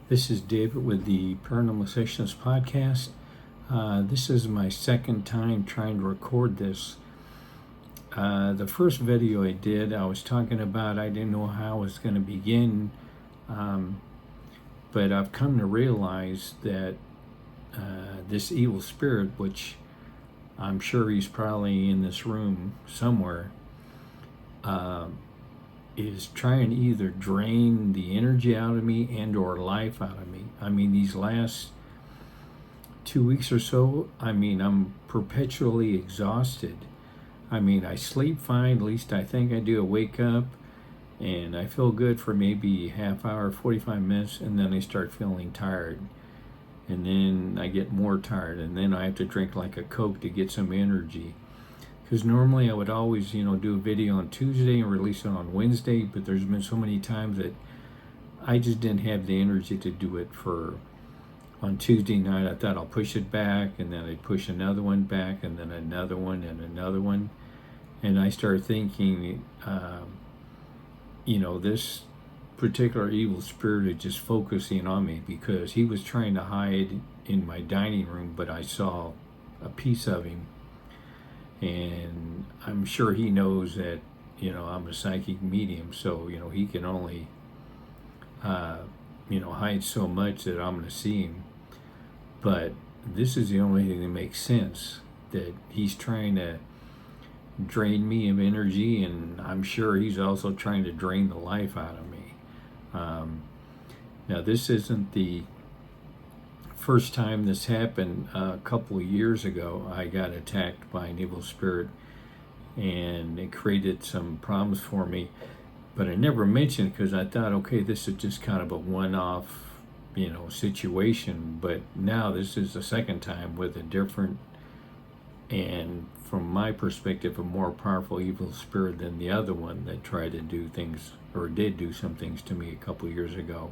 This is David with the Paranormal Sessions podcast. This is my second time trying to record this. The first video I did, I was talking about I didn't know how I was going to begin, but I've come to realize that this evil spirit, which I'm sure he's probably in this room somewhere, is trying to either drain the energy out of me and or life out of me. I mean, these last 2 weeks or so, I'm perpetually exhausted. I sleep fine, at least I think I do. I wake up and I feel good for maybe half hour, 45 minutes, and then I start feeling tired. And then I get more tired, and then I have to drink like a Coke to get some energy. Because normally I would always, do a video on Tuesday and release it on Wednesday, but there's been so many times that I just didn't have the energy to do it on Tuesday night. I thought I'll push it back, and then I'd push another one back, and then another one, and another one. And I started thinking, this particular evil spirit is just focusing on me because he was trying to hide in my dining room, but I saw a piece of him. And I'm sure he knows that, I'm a psychic medium, so, he can only, hide so much that I'm going to see him. But this is the only thing that makes sense, that he's trying to drain me of energy, and I'm sure he's also trying to drain the life out of me. Now, this isn't the first time this happened. A couple of years ago, I got attacked by an evil spirit, and it created some problems for me, but I never mentioned it because I thought, okay, this is just kind of a one-off situation. But now this is the second time with a different, and from my perspective, a more powerful evil spirit than the other one that tried to do things, or did do some things to me a couple of years ago.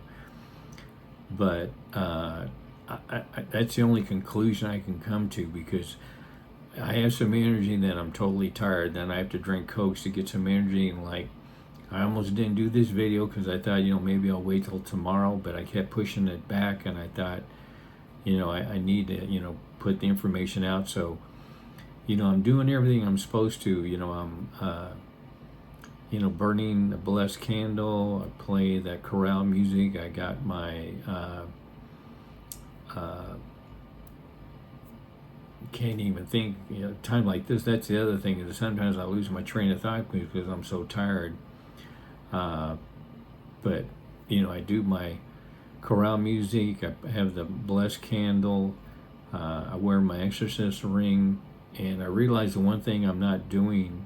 But that's the only conclusion I can come to, because I have some energy, and then I'm totally tired. Then I have to drink Cokes to get some energy, and I almost didn't do this video because I thought, maybe I'll wait till tomorrow, but I kept pushing it back, and I thought, I need to, put the information out. So, I'm doing everything I'm supposed to. I'm, burning a blessed candle. I play that chorale music. I got my, can't even think, time like this. That's the other thing, is sometimes I lose my train of thought because I'm so tired. But, I do my chorale music. I have the blessed candle. I wear my exorcist ring. And I realize the one thing I'm not doing,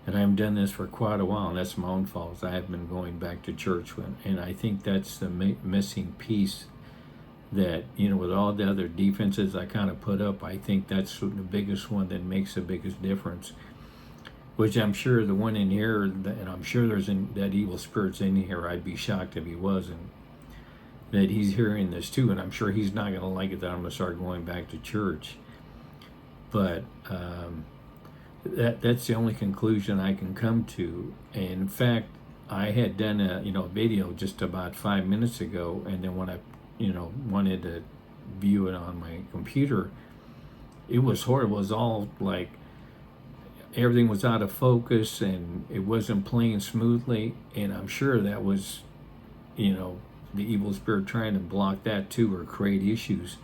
and I haven't done this for quite a while, and that's my own fault. I have been going back to church, and I think that's the missing piece. That, with all the other defenses I kind of put up, I think that's the biggest one that makes the biggest difference. Which I'm sure the one in here, and I'm sure that evil spirit's in here. I'd be shocked if he wasn't. That he's hearing this too, and I'm sure he's not going to like it that I'm going to start going back to church. But that's the only conclusion I can come to. And in fact, I had done a video just about 5 minutes ago, and then when I wanted to view it on my computer, it was horrible. It was all like everything was out of focus, and it wasn't playing smoothly. And I'm sure that was, the evil spirit trying to block that too, or create issues.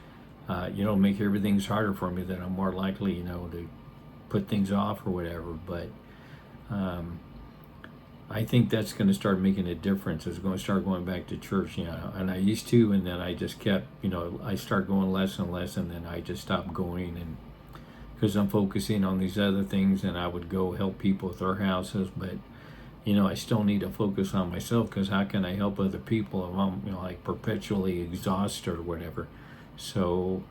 Make everything's harder for me, that I'm more likely, to put things off or whatever. But I think that's going to start making a difference. It's going to start going back to church, and I used to, and then I just kept, I start going less and less, and then I just stopped going, and because I'm focusing on these other things, and I would go help people with their houses, but, I still need to focus on myself, because how can I help other people if I'm, perpetually exhausted or whatever? So,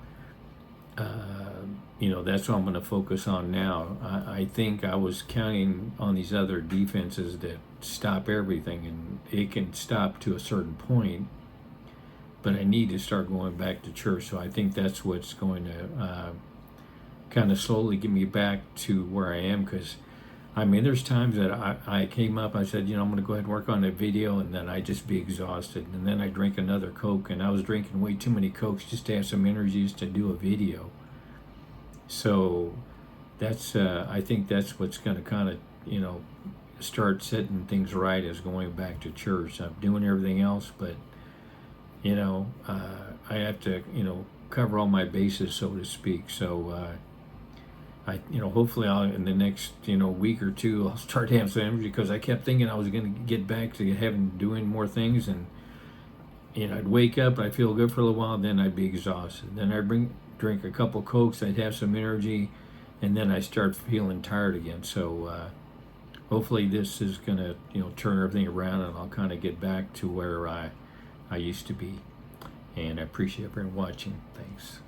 that's what I'm going to focus on now. I think I was counting on these other defenses that stop everything, and it can stop to a certain point, but I need to start going back to church. So I think that's what's going to kind of slowly get me back to where I am, because I mean, there's times that I came up, I said, I'm going to go ahead and work on a video, and then I'd just be exhausted. And then I drink another Coke, and I was drinking way too many Cokes just to have some energies to do a video. So that's, I think that's what's going to kind of, start setting things right, is going back to church. I'm doing everything else, but, I have to, cover all my bases, so to speak. So, hopefully in the next, week or two, I'll start having some energy, because I kept thinking I was going to get back to doing more things, and, I'd wake up, I'd feel good for a little while, then I'd be exhausted. Then I'd drink a couple Cokes, I'd have some energy, and then I start feeling tired again. So, hopefully this is going to, turn everything around, and I'll kind of get back to where I used to be. And I appreciate everyone watching. Thanks.